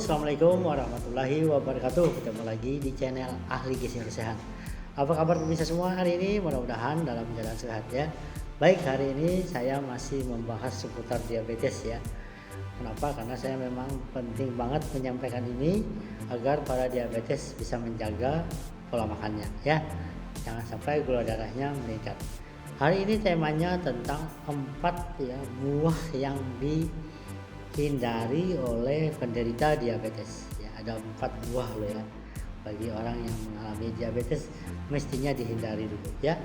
Assalamualaikum warahmatullahi wabarakatuh. Ketemu lagi di channel Ahli Gizi Sehat. Apa kabar pemirsa semua hari ini? Mudah-mudahan dalam jalan sehat ya. Baik, hari ini saya masih membahas seputar diabetes ya. Kenapa? Karena saya memang penting banget menyampaikan ini agar para diabetes bisa menjaga pola makannya ya. Jangan sampai gula darahnya meningkat. Hari ini temanya tentang 4 ya buah yang dihindari oleh penderita diabetes ya. Ada 4 buah loh ya, bagi orang yang mengalami diabetes mestinya dihindari dulu ya.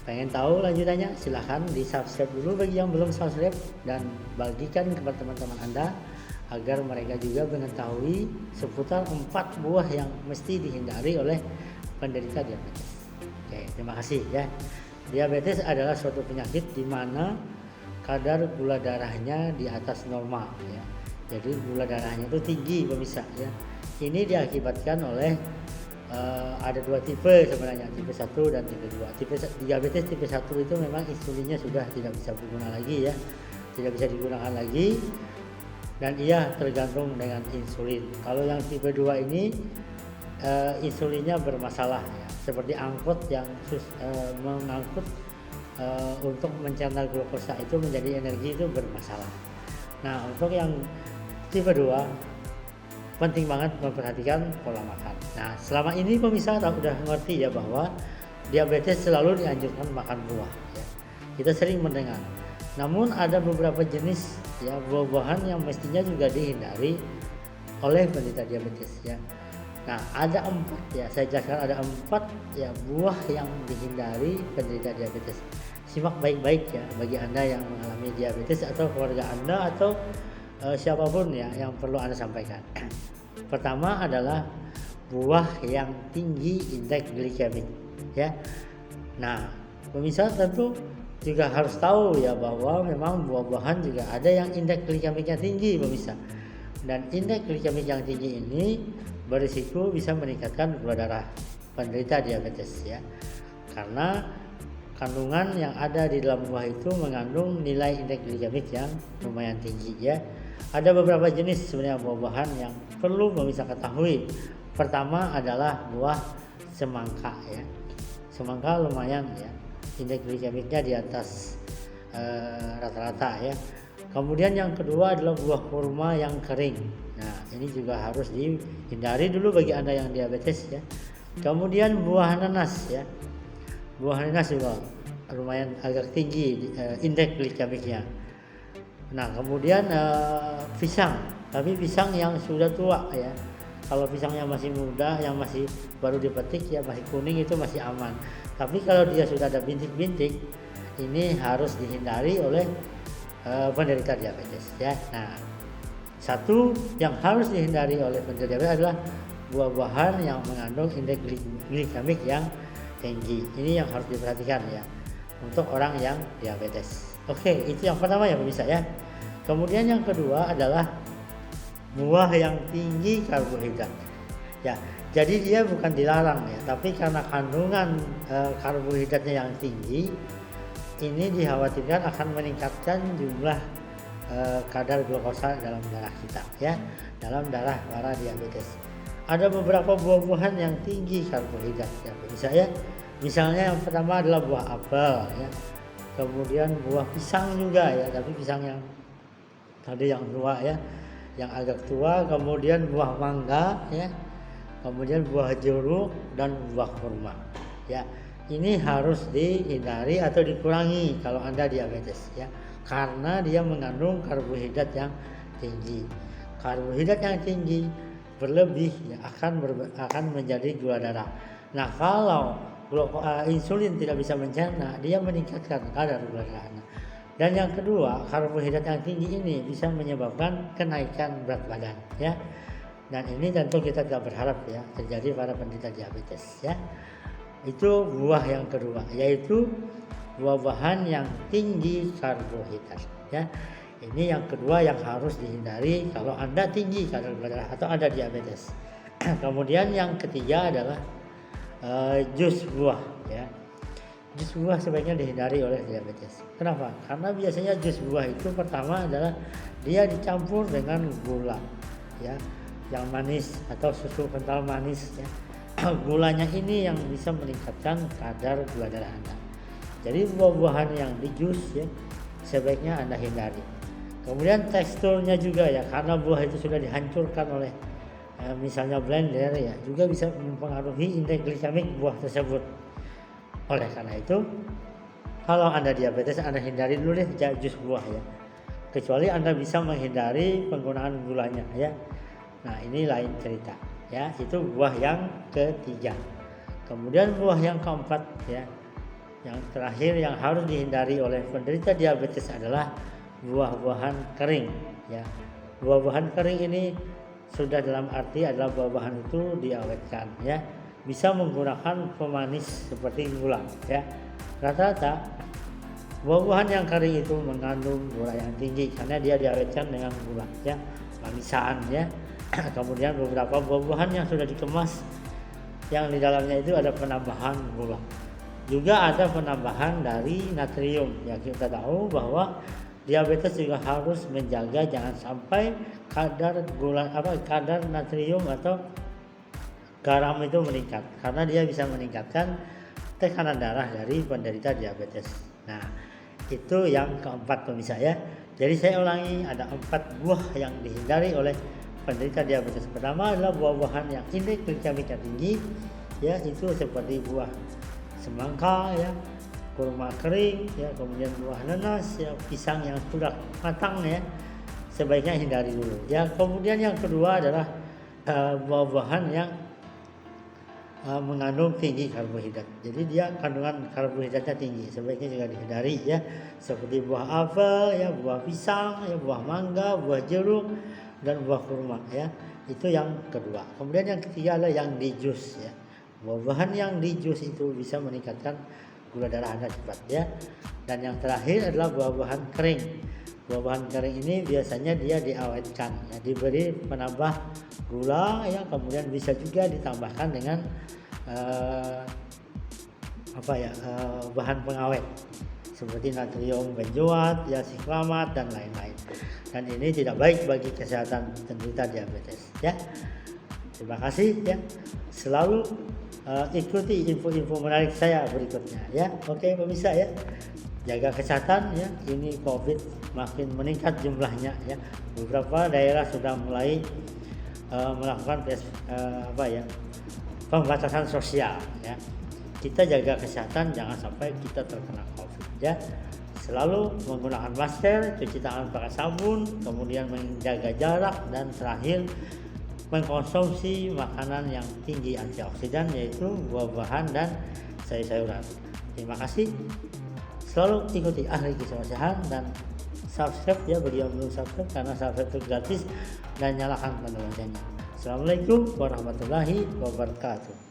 Pengen tahu lanjutannya? Silahkan di subscribe dulu bagi yang belum subscribe, dan bagikan kepada teman-teman Anda agar mereka juga mengetahui seputar 4 buah yang mesti dihindari oleh penderita diabetes. Oke, terima kasih ya. Diabetes adalah suatu penyakit di mana kadar gula darahnya di atas normal ya. Jadi gula darahnya itu tinggi pemirsa ya. Ini diakibatkan oleh ada 2 tipe sebenarnya, tipe 1 dan tipe 2. Diabetes tipe 1 itu memang insulinnya sudah tidak bisa berguna lagi ya. Tidak bisa digunakan lagi dan ia tergantung dengan insulin. Kalau yang tipe 2 ini insulinnya bermasalah ya. Seperti angkot yang mengangkut untuk mencerna glukosa itu menjadi energi itu bermasalah. Nah, untuk yang tipe 2 penting banget memperhatikan pola makan. Nah, selama ini pemirsa udah ngerti ya bahwa diabetes selalu dianjurkan makan buah ya. Kita sering mendengar. Namun ada beberapa jenis ya buah-buahan yang mestinya juga dihindari oleh penderita diabetes ya. Nah, ada 4 ya, saya jelaskan ada 4 ya buah yang dihindari penderita diabetes. Simak baik-baik ya bagi Anda yang mengalami diabetes atau keluarga Anda atau siapapun ya yang perlu Anda sampaikan. Pertama adalah buah yang tinggi indeks glikemik ya. Nah, pemirsa tentu juga harus tahu ya bahwa memang buah-buahan juga ada yang indeks glikemiknya tinggi pemirsa. Dan indeks glikemik yang tinggi ini berisiko bisa meningkatkan gula darah penderita diabetes ya. Karena kandungan yang ada di dalam buah itu mengandung nilai indeks glikemik yang lumayan tinggi ya. Ada beberapa jenis sebenarnya buah-buahan yang perlu pemirsa ketahui. Pertama adalah buah semangka ya. Semangka lumayan ya, indeks glikemiknya di atas rata-rata ya. Kemudian yang kedua adalah buah kurma yang kering. Nah, ini juga harus dihindari dulu bagi Anda yang diabetes ya. Kemudian buah nanas ya. Buah nanas juga lumayan agak tinggi indeks glikemiknya. Nah, kemudian pisang, tapi pisang yang sudah tua ya. Kalau pisang yang masih muda, yang masih baru dipetik ya, masih kuning itu masih aman. Tapi kalau dia sudah ada bintik-bintik, ini harus dihindari oleh penderita diabetes ya. Nah, satu yang harus dihindari oleh penderita diabetes adalah buah-buahan yang mengandung indeks glikemik yang tinggi. Ini yang harus diperhatikan ya untuk orang yang diabetes. Oke, itu yang pertama ya pemirsa ya. Kemudian yang kedua adalah buah yang tinggi karbohidrat ya. Jadi dia bukan dilarang ya, tapi karena kandungan karbohidratnya yang tinggi, ini dikhawatirkan akan meningkatkan jumlah kadar glukosa dalam darah kita ya, dalam darah para diabetes. Ada beberapa buah-buahan yang tinggi karbohidrat ya pemirsa ya. Misalnya yang pertama adalah buah apel ya. Kemudian buah pisang juga ya, tapi pisang yang tadi yang tua ya, yang agak tua. Kemudian buah mangga ya. Kemudian buah jeruk dan buah kurma ya. Ini harus dihindari atau dikurangi kalau Anda diabetes ya, karena dia mengandung karbohidrat yang tinggi. Karbohidrat yang tinggi berlebih ya, akan menjadi gula darah. Nah, kalau insulin tidak bisa mencerna, dia meningkatkan kadar gula darahnya. Dan yang kedua, karbohidrat yang tinggi ini bisa menyebabkan kenaikan berat badan ya. Dan ini tentu kita tidak berharap ya terjadi pada penderita diabetes ya. Itu buah yang kedua, yaitu buah-buahan yang tinggi karbohidrat ya. Ini yang kedua yang harus dihindari kalau Anda tinggi kadar gula darah atau ada diabetes. Kemudian yang ketiga adalah jus buah ya. Jus buah sebaiknya dihindari oleh diabetes. Kenapa? Karena biasanya jus buah itu pertama adalah dia dicampur dengan gula ya. yang manis atau susu kental manis ya. Gulanya ini yang bisa meningkatkan kadar gula darah Anda. Jadi buah-buahan yang di jus ya sebaiknya Anda hindari. Kemudian teksturnya juga ya, karena buah itu sudah dihancurkan oleh misalnya blender ya, juga bisa mempengaruhi indeks glikemik buah tersebut. Oleh karena itu, kalau Anda diabetes, Anda hindari dulu deh jus buah ya. Kecuali Anda bisa menghindari penggunaan gulanya ya. Nah, ini lain cerita ya. Itu buah yang ketiga. Kemudian buah yang keempat ya, yang terakhir yang harus dihindari oleh penderita diabetes adalah buah-buahan kering ya. Buah-buahan kering ini sudah dalam arti adalah buah-buahan itu diawetkan ya. Bisa menggunakan pemanis seperti gula ya. Rata-rata buah-buahan yang kering itu mengandung gula yang tinggi karena dia diawetkan dengan gula ya, manisan ya. Kemudian beberapa buah-buahan yang sudah dikemas yang di dalamnya itu ada penambahan gula. Juga ada penambahan dari natrium. Ya, kita tahu bahwa diabetes juga harus menjaga jangan sampai kadar natrium atau garam itu meningkat, karena dia bisa meningkatkan tekanan darah dari penderita diabetes. Nah, itu yang keempat pemirsa ya. Jadi saya ulangi, ada 4 buah yang dihindari oleh penderita diabetes. Pertama adalah buah-buahan yang indeks glikemiknya tinggi ya, itu seperti buah semangka ya, kurma kering ya, kemudian buah nanas ya, pisang yang sudah matang ya, sebaiknya hindari dulu ya. Kemudian yang kedua adalah buah-buahan yang mengandung tinggi karbohidrat. Jadi dia kandungan karbohidratnya tinggi, sebaiknya juga dihindari ya. Seperti buah apel ya, buah pisang ya, buah mangga, buah jeruk dan buah kurma ya. Itu yang kedua. Kemudian yang ketiga adalah yang di jus ya. Buah-buahan yang di jus itu bisa meningkatkan gula darah Anda cepat ya. Dan yang terakhir adalah buah-buahan kering. Buah-buahan kering ini biasanya dia diawetkan ya, diberi penambah gula ya, kemudian bisa juga ditambahkan dengan bahan pengawet seperti natrium benzoat ya, siklamat dan lain-lain. Dan ini tidak baik bagi kesehatan penderita diabetes ya. Terima kasih ya. Selalu ikuti info-info menarik saya berikutnya ya. Oke pemirsa ya, jaga kesehatan ya. Ini COVID makin meningkat jumlahnya ya. Beberapa daerah sudah mulai melakukan pembatasan sosial ya. Kita jaga kesehatan, jangan sampai kita terkena COVID ya. Selalu menggunakan masker, cuci tangan pakai sabun, kemudian menjaga jarak, dan terakhir mengkonsumsi makanan yang tinggi antioksidan yaitu buah-buahan dan sayur-sayuran. Terima kasih. Selalu ikuti Ahli Kisah Sehat dan subscribe ya bagi yang belum subscribe, karena subscribe itu gratis, dan nyalakan tanda loncengnya. Assalamualaikum warahmatullahi wabarakatuh.